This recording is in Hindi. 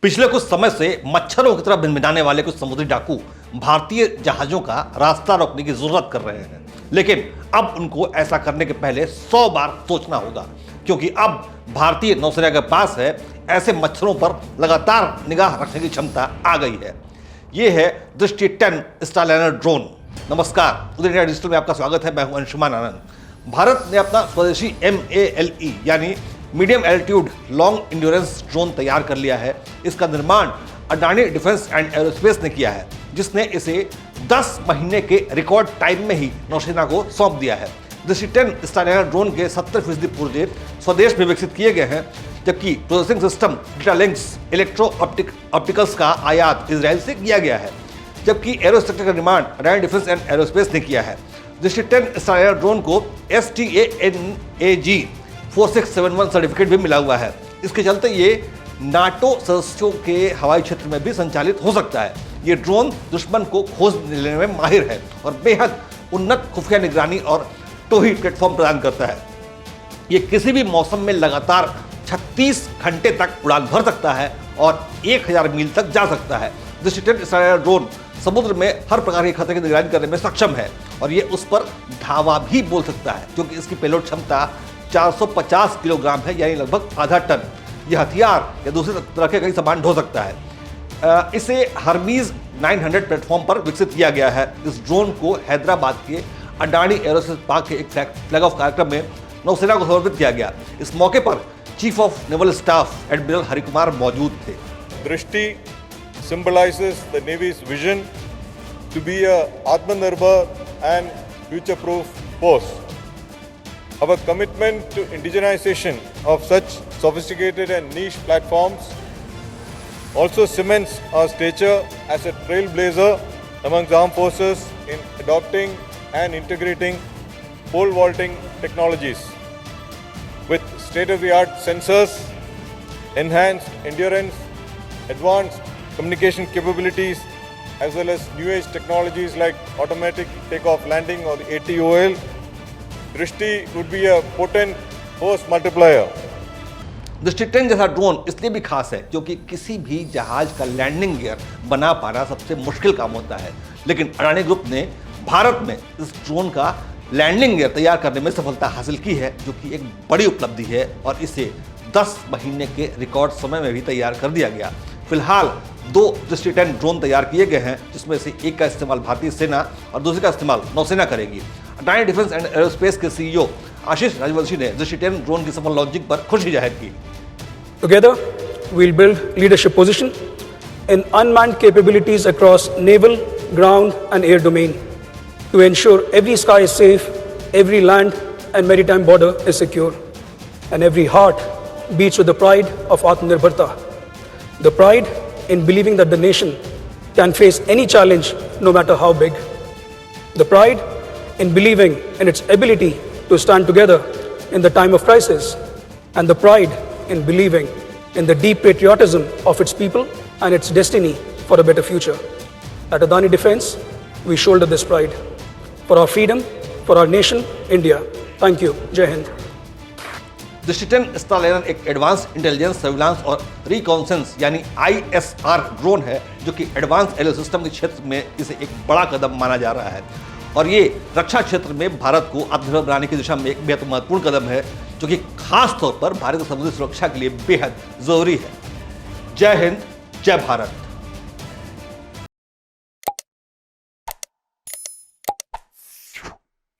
पिछले कुछ समय से मच्छरों की तरह भिनभिनाने वाले कुछ समुद्री डाकू भारतीय जहाजों का रास्ता रोकने की जरूरत कर रहे हैं, लेकिन अब उनको ऐसा करने के पहले 100 बार सोचना होगा, क्योंकि अब भारतीय नौसेना के पास है ऐसे मच्छरों पर लगातार निगाह रखने की क्षमता आ गई है। ये है दृष्टि 10 स्टारलाइनर ड्रोन। नमस्कार, उदय इंडिया डिजिटल में आपका स्वागत है। मैं हूं अंशुमान आनंद। भारत ने अपना स्वदेशी MALE यानी medium altitude long endurance drone तैयार कर लिया है। इसका निर्माण अडानी डिफेंस एंड एरोस्पेस ने किया है, जिसने इसे 10 महीने के रिकॉर्ड टाइम में ही नौसेना को सौंप दिया है। दृष्टि 10 स्टारलाइनर ड्रोन के 70% पुर्जे स्वदेश में विकसित किए गए हैं, जबकि processing system data links electro opticals का आयात इजराइल से किया गया है, जबकि एरोस्ट्रक्चर का निर्माण अडानी डिफेंस एंड एरोस्पेस ने किया है। दृष्टि 10 स्टारलाइनर ड्रोन को STANAG 4671 सर्टिफिकेट भी मिला हुआ है। इसके चलते ये नाटो सदस्यों के हवाई क्षेत्र में भी संचालित हो सकता है। ये ड्रोन दुश्मन को खोज लेने में माहिर है और बेहद उन्नत खुफिया निगरानी और टोही प्लेटफॉर्म प्रदान करता है। ये किसी भी मौसम में लगातार 36 घंटे तक उड़ान भर सकता है और 1000 मील तक जा सकता है। दृष्टि 10 स्टारलाइनर ड्रोन समुद्र में हर प्रकार के खतरे की निगरानी करने में सक्षम है और ये उस पर धावा भी बोल सकता है, क्योंकि इसकी पेलोड क्षमता 450 किलोग्राम है, यानी लगभग आधा टन। यह हथियार या दूसरे तरह के कई सामान ढो सकता है। इसे हर्मीज 900 प्लेटफॉर्म पर विकसित किया गया है। इस ड्रोन को हैदराबाद के अडानी एरोस्पेस पार्क के एक फ्लैग ऑफ कार्यक्रम में नौसेना को समर्पित किया गया। इस मौके पर chief of naval staff admiral Harikumar मौजूद थे। दृष्टि symbolizes the Navy's vision to be a Atmanirbhar and future-proof force. Our commitment to indigenization of such sophisticated and niche platforms also cements our stature as a trailblazer among the armed forces in adopting and integrating pole vaulting technologies. With state-of-the-art sensors, enhanced endurance, advanced communication capabilities, as well as new age technologies like automatic takeoff landing or ATOL, Drishti would be a potent force multiplier. दृष्टि 10 जैसा ड्रोन इसलिए भी खास है क्योंकि किसी भी जहाज का लैंडिंग गियर बना पाना सबसे मुश्किल काम होता है, लेकिन अडानी ग्रुप ने भारत में इस ड्रोन का लैंडिंग गियर तैयार करने में सफलता हासिल की है, जो कि एक बड़ी उपलब्धि है और इसे 10 महीने के रिकॉर्ड समय में भी तैयार कर दिया गया। फिलहाल 2 दृष्टि 10 ड्रोन तैयार किए गए हैं, जिसमें से एक का इस्तेमाल भारतीय सेना और दूसरे का इस्तेमाल नौसेना करेगी। अडानी डिफेंस एंड एरोस्पेस के CEO आशीष राजवंशी ने दृष्टि 10 ड्रोन की सफल लॉन्चिंग पर खुशी जाहिर की। Together, we'll build leadership position in unmanned capabilities across naval, ground, and air domain to ensure every sky is safe, every land and maritime border is secure, and every heart beats with the pride of Atmanirbharta. The pride in believing that the nation can face any challenge, no matter how big. The pride in believing in its ability to stand together in the time of crisis. And the pride in believing in the deep patriotism of its people and its destiny for a better future. At Adani Defense, we shoulder this pride for our freedom, for our nation, India. Thank you. Jai Hind. दृष्टि 10 स्टारलाइनर एक एडवांस इंटेलिजेंस सर्विलांस और रिकॉन्सेंस यानी ISR ड्रोन है, जो कि एडवांस एरियल सिस्टम के क्षेत्र में इसे एक बड़ा कदम माना जा रहा है और ये रक्षा क्षेत्र में भारत को आत्मनिर्भर बनाने की दिशा में एक बेहद महत्वपूर्ण कदम है, जो कि खास तौर पर भारत की समुद्री सुरक्षा के लिए बेहद जरूरी है। जय हिंद, जय भारत।